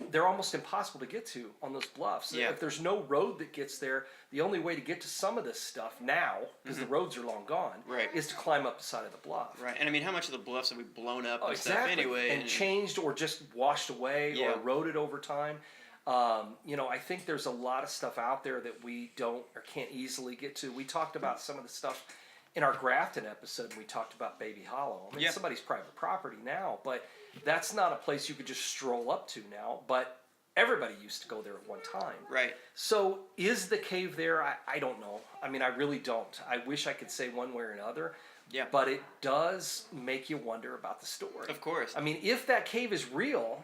they're almost impossible to get to on those bluffs. Yeah. If there's no road that gets there, the only way to get to some of this stuff now, because the roads are long gone, is to climb up the side of the bluff. Right. And how much of the bluffs have we blown up and stuff anyway? And changed or just washed away or eroded over time. I think there's a lot of stuff out there that we don't or can't easily get to. We talked about some of the stuff in our Grafton episode, and we talked about Baby Hollow. It's somebody's private property now, but that's not a place you could just stroll up to now. But everybody used to go there at one time. Right. So is the cave there? I don't know. I really don't. I wish I could say one way or another. Yeah. But it does make you wonder about the story. Of course. If that cave is real,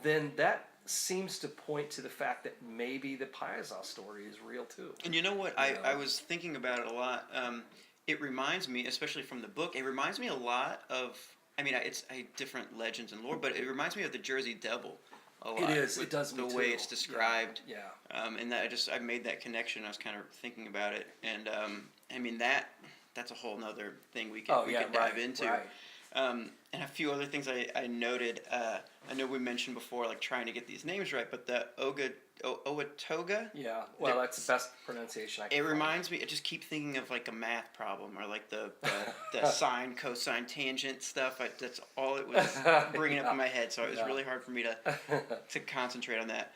then that seems to point to the fact that maybe the Piazza story is real too. And you know what? I was thinking about it a lot. It reminds me, especially from the book, it reminds me a lot of, it's different legends and lore, but it reminds me of the Jersey Devil a lot. It is. It does. The way it's described. Yeah. And that I made that connection. I was kind of thinking about it, and that's a whole nother thing we could dive into. Right. And a few other things I noted. I know we mentioned before, like trying to get these names right, but the Owatoga. Yeah, that's the best pronunciation I can find. Reminds me. I just keep thinking of like a math problem or like the sine, cosine, tangent stuff. That's all it was bringing up in my head. So it was really hard for me to concentrate on that.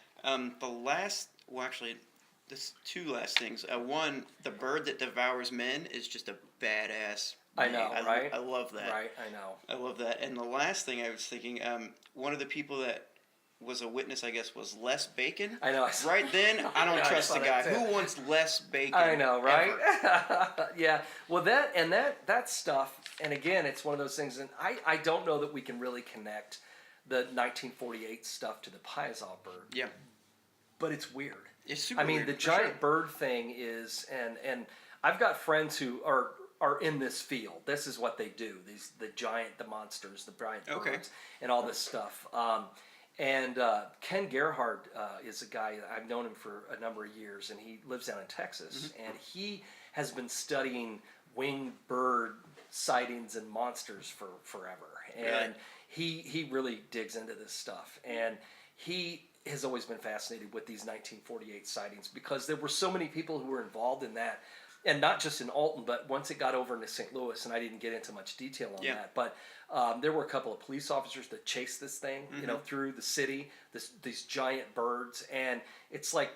There's two last things. One, the bird that devours men is just a badass. I know, right? I love that. Right, I know. I love that. And the last thing I was thinking, one of the people that was a witness, I guess, was Les Bacon. I know. Right then, I don't trust the guy. Who wants Les Bacon? I know, right? Yeah. Well, that stuff, and again, it's one of those things, and I don't know that we can really connect the 1948 stuff to the Piazza bird. Yeah. But it's weird. It's super weird. The giant bird thing is, and I've got friends who are are in this field. This is what they do. The monsters, the giant birds, and all this stuff. And Ken Gerhard is a guy, I've known him for a number of years, and he lives down in Texas. And he has been studying winged bird sightings and monsters for forever. And he really digs into this stuff. And he has always been fascinated with these 1948 sightings because there were so many people who were involved in that. And not just in Alton, but once it got over into St. Louis, and I didn't get into much detail on that, but there were a couple of police officers that chased this thing, through the city, these giant birds, and it's like,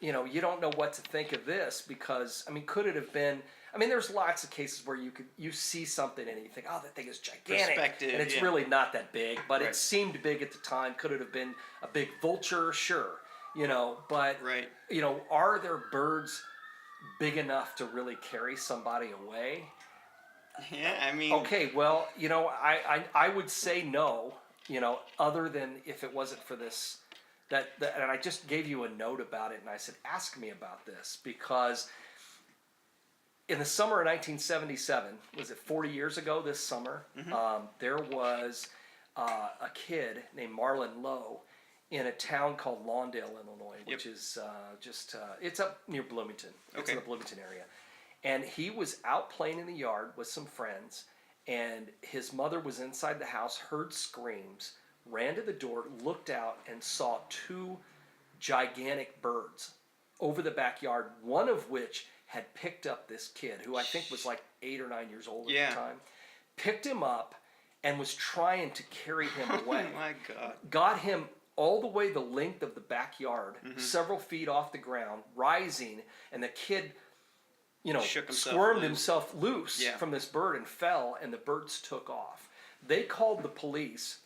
you don't know what to think of this because, could it have been? There's lots of cases where you see something and you think, oh, that thing is gigantic, and it's really not that big, but it seemed big at the time. Could it have been a big vulture? Sure, but are there birds big enough to really carry somebody away? Yeah, Okay, well, I would say no, other than if it wasn't for this, and I just gave you a note about it, and I said, ask me about this, because in the summer of 1977, was it 40 years ago this summer, there was a kid named Marlon Lowe in a town called Lawndale, Illinois, which is it's up near Bloomington. It's in the Bloomington area. And he was out playing in the yard with some friends, and his mother was inside the house, heard screams, ran to the door, looked out, and saw two gigantic birds over the backyard, one of which had picked up this kid, who I think was like 8 or 9 years old at the time, picked him up, and was trying to carry him away. Oh my God. Got him all the way the length of the backyard, several feet off the ground, rising, and the kid, squirmed himself loose from this bird and fell, and the birds took off. They called the police,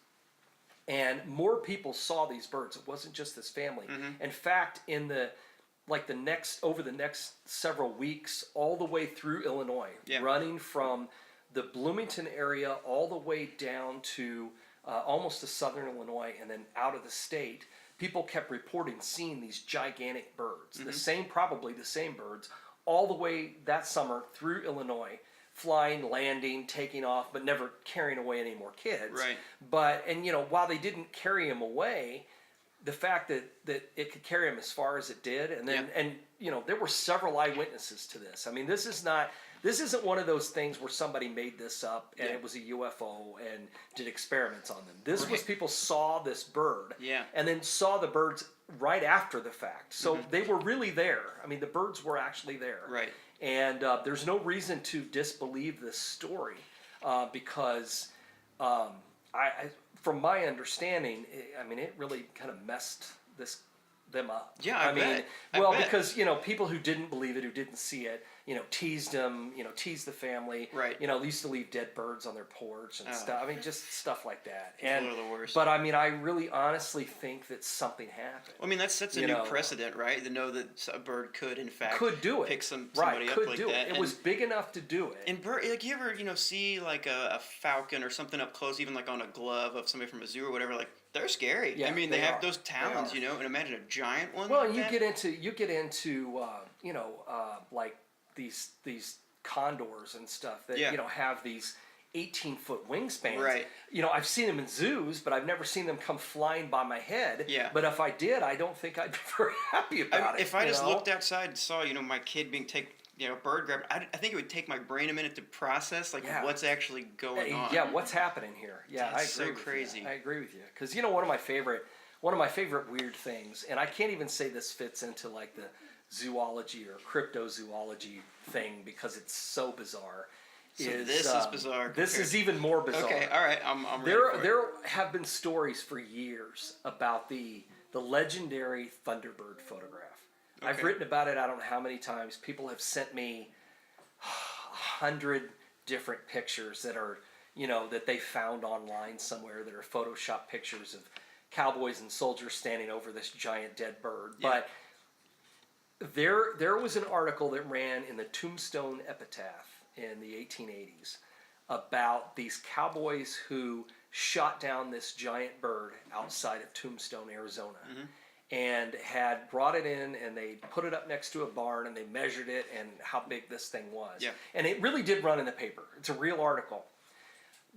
and more people saw these birds. It wasn't just this family. In fact, over the next several weeks, all the way through Illinois, running from the Bloomington area all the way down to almost to southern Illinois, and then out of the state, people kept reporting seeing these gigantic birds, probably the same birds, all the way that summer through Illinois, flying, landing, taking off, but never carrying away any more kids. Right. But, while they didn't carry him away, the fact that it could carry him as far as it did, and then, there were several eyewitnesses to this. This isn't one of those things where somebody made this up and it was a UFO and did experiments on them. This was people saw this bird and then saw the birds right after the fact. So they were really there. The birds were actually there. Right. And there's no reason to disbelieve this story because from my understanding, it really kind of messed them up. Yeah, I bet. Because people who didn't believe it, who didn't see it, teased them, teased the family. Right. They used to leave dead birds on their porch and stuff. Just stuff like that. And one of the worst. But I really honestly think that something happened. That sets a new precedent, right? To know that a bird could, in fact, do it. Pick somebody up like that. It was big enough to do it. And bird, you ever see like a falcon or something up close, even like on a glove of somebody from a zoo or whatever, like. They're scary. Yeah, they have those talons, and imagine a giant one. Well, like you get into like these condors and stuff that have these 18-foot wingspans. Right. I've seen them in zoos, but I've never seen them come flying by my head. Yeah. But if I did, I don't think I'd be very happy about it. If I just looked outside and saw my kid being bird grabbed, I think it would take my brain a minute to process what's actually going on. Yeah, what's happening here? Yeah, That's I agree. So crazy. I agree with you because one of my favorite weird things, and I can't even say this fits into like the zoology or cryptozoology thing because it's so bizarre. So this is bizarre. This is even more bizarre. Okay, all right, I'm ready for it. There have been stories for years about the legendary Thunderbird photograph. Okay. I've written about it I don't know how many times. People have sent me 100 different pictures that are, that they found online somewhere that are Photoshop pictures of cowboys and soldiers standing over this giant dead bird. Yeah. But there was an article that ran in the Tombstone Epitaph in the 1880s about these cowboys who shot down this giant bird outside of Tombstone, Arizona. and had brought it in, and they put it up next to a barn, and they measured it and how big this thing was. Yeah. And it really did run in the paper. It's a real article.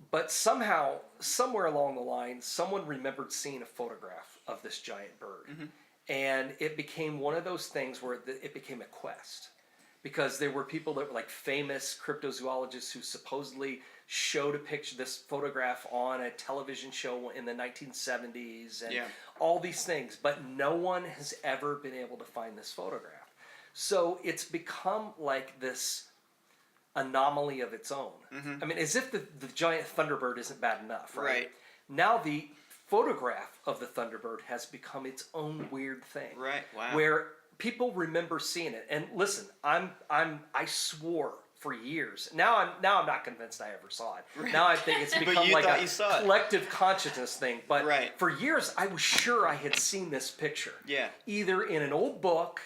But somehow, somewhere along the line, someone remembered seeing a photograph of this giant bird. Mm-hmm. And it became one of those things where it became a quest. Because there were people that were like famous cryptozoologists who supposedly showed a picture, this photograph on a television show in the 1970s and all these things. But no one has ever been able to find this photograph. So it's become like this anomaly of its own. Mm-hmm. I mean, as if the giant Thunderbird isn't bad enough, right? Now the photograph of the Thunderbird has become its own weird thing. Right, wow. Where people remember seeing it. And listen, I swore for years. Now I'm not convinced I ever saw it. Right. Now I think it's become like a collective consciousness thing. But for years I was sure I had seen this picture. Yeah. Either in an old book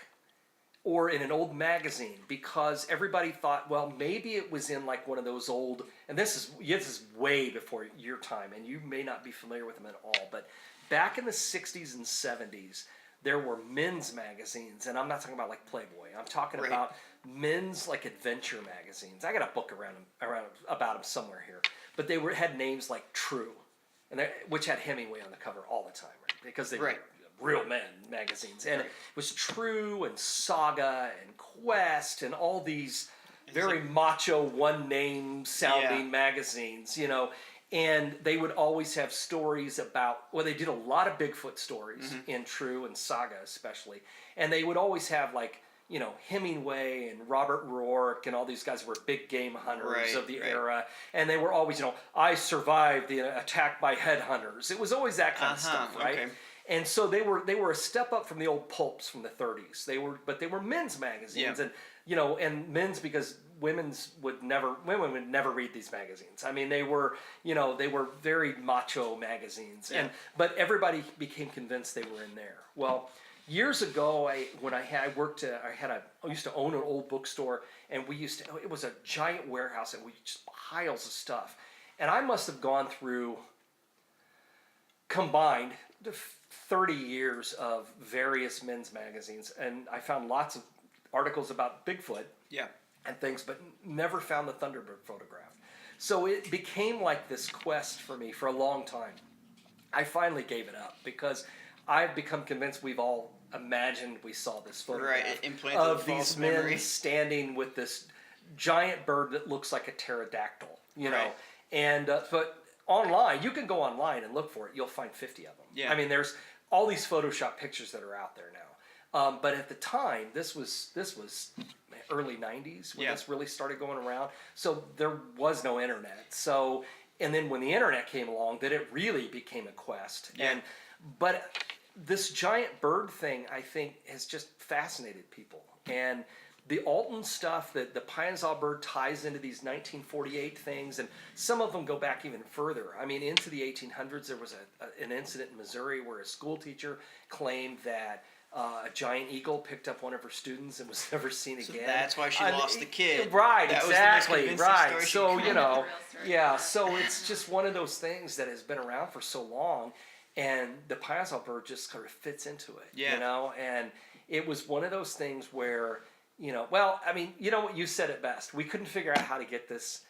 or in an old magazine, because everybody thought, well, maybe it was in like one of those old, and this is way before your time, and you may not be familiar with them at all, but back in the 60s and 70s, there were men's magazines, and I'm not talking about like Playboy. I'm talking about men's like adventure magazines. I got a book about them somewhere here, but they had names like True, and which had Hemingway on the cover all the time, right? Because they were real men magazines, and it was True and Saga and Quest and all these very macho one name sounding magazines, you know. And they would always have stories about, well, they did a lot of Bigfoot stories in True and Saga especially. And they would always have like, you know, Hemingway and Robert Rourke and all these guys were big game hunters of the era. And they were always, you know, I survived the attack by headhunters. It was always that kind of stuff, right? Okay. And so they were a step up from the old pulps from the 30s. They were men's magazines, and you know, and men's because women would never read these magazines. I mean, they were very macho magazines, but everybody became convinced they were in there. Well, years ago, I used to own an old bookstore, and it was a giant warehouse, and we just piles of stuff, and I must have gone through combined 30 years of various men's magazines, and I found lots of articles about Bigfoot and things, but never found the Thunderbird photograph. So it became like this quest for me for a long time. I finally gave it up because I've become convinced we've all imagined we saw this photograph of these men standing with this giant bird that looks like a pterodactyl, you know, and but online, you can go online and look for it. You'll find 50 of them. Yeah. I mean, there's all these Photoshop pictures that are out there now. But at the time, this was early 90s when this really started going around. So there was no internet. So, and then when the internet came along, then it really became a quest. Yeah. But this giant bird thing, I think, has just fascinated people. And the Alton stuff, the Pianzaw bird ties into these 1948 things, and some of them go back even further. I mean, into the 1800s, there was an incident in Missouri where a school teacher claimed that a giant eagle picked up one of her students and was never seen again. That's why she lost the kid. Right, exactly, right. So, you know, so it's just one of those things that has been around for so long, and the Pianzaw bird just sort of fits into it, you know, and it was one of those things where, you know, well, I mean, you know what, you said it best. We couldn't figure out how to get this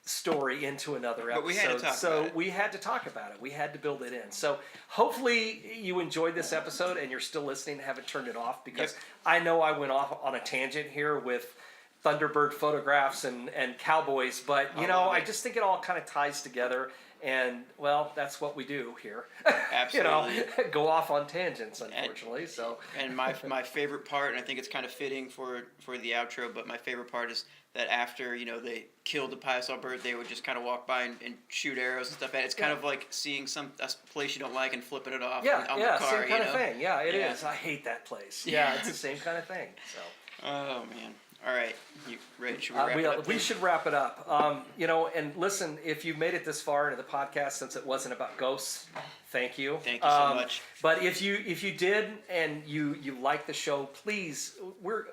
story into another episode. But we had to talk about it. We had to talk about it. We had to build it in. So hopefully you enjoyed this episode and you're still listening and haven't turned it off, because I know I went off on a tangent here with Thunderbird photographs and cowboys, but, you know, I just think it all kind of ties together. And, well, that's what we do here. Absolutely. You know, go off on tangents, unfortunately. And my favorite part, and I think it's kind of fitting for the outro, but my favorite part is that after, you know, they killed the Pianzaw bird, they would just kind of walk by and shoot arrows and stuff. And it's kind of like seeing a place you don't like and flipping it off on the car. Same kind of thing. Yeah, it is. I hate that place. Yeah, it's the same kind of thing. So. Oh, man. All right, you ready? Should we wrap it up? We should wrap it up. You know, and listen, if you've made it this far into the podcast, since it wasn't about ghosts, thank you. Thank you so much. But if you did and you like the show, please, we're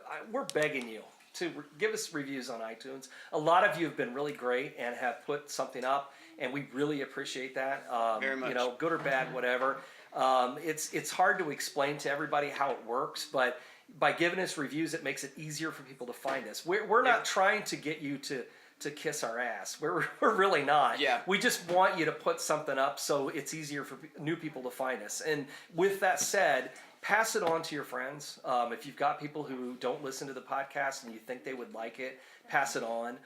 begging you to give us reviews on iTunes. A lot of you have been really great and have put something up, and we really appreciate that. Very much. You know, good or bad, whatever. It's hard to explain to everybody how it works, but by giving us reviews, it makes it easier for people to find us. We're not trying to get you to kiss our ass. We're really not. Yeah. We just want you to put something up so it's easier for new people to find us. And with that said, pass it on to your friends. If you've got people who don't listen to the podcast and you think they would like it, pass it on.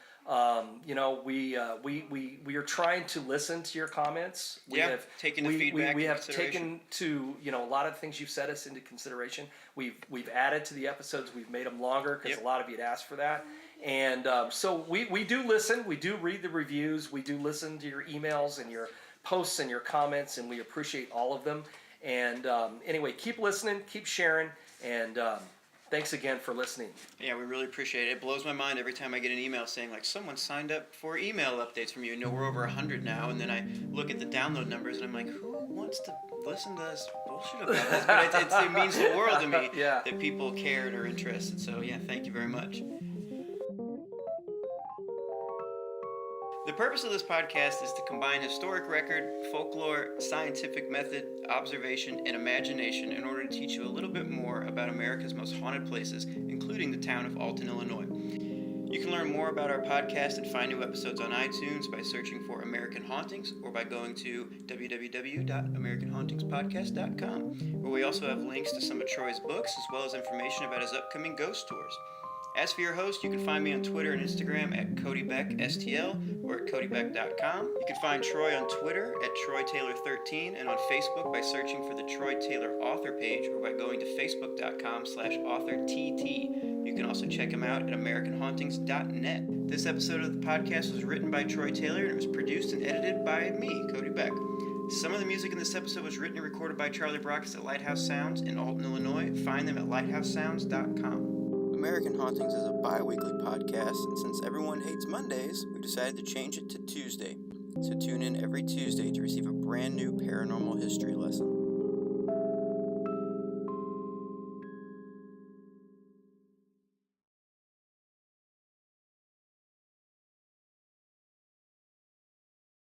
We are trying to listen to your comments. We have taken the feedback. We have taken to a lot of things you've said us into consideration. We've added to the episodes. We've made them longer because a lot of you had asked for that. And so we do listen. We do read the reviews. We do listen to your emails and your posts and your comments, and we appreciate all of them. And anyway, keep listening, keep sharing, and thanks again for listening. Yeah, we really appreciate it. It blows my mind every time I get an email saying, like, someone signed up for email updates from you. We're over 100 now, and then I look at the download numbers, and I'm like, who wants to listen to this bullshit about this? But it means the world to me that people care and are interested. So, yeah, thank you very much. The purpose of this podcast is to combine historic record, folklore, scientific method, observation, and imagination in order to teach you a little bit more about America's most haunted places, including the town of Alton, Illinois. You can learn more about our podcast and find new episodes on iTunes by searching for American Hauntings or by going to www.americanhauntingspodcast.com, where we also have links to some of Troy's books as well as information about his upcoming ghost tours. As for your host, you can find me on Twitter and Instagram at Cody Beck STL or at codybeck.com. You can find Troy on Twitter at TroyTaylor13 and on Facebook by searching for the Troy Taylor author page or by going to facebook.com/authortt. You can also check him out at AmericanHauntings.net. This episode of the podcast was written by Troy Taylor and it was produced and edited by me, Cody Beck. Some of the music in this episode was written and recorded by Charlie Brockus at Lighthouse Sounds in Alton, Illinois. Find them at lighthousesounds.com. American Hauntings is a bi-weekly podcast, and since everyone hates Mondays, we decided to change it to Tuesday. So tune in every Tuesday to receive a brand new paranormal history lesson.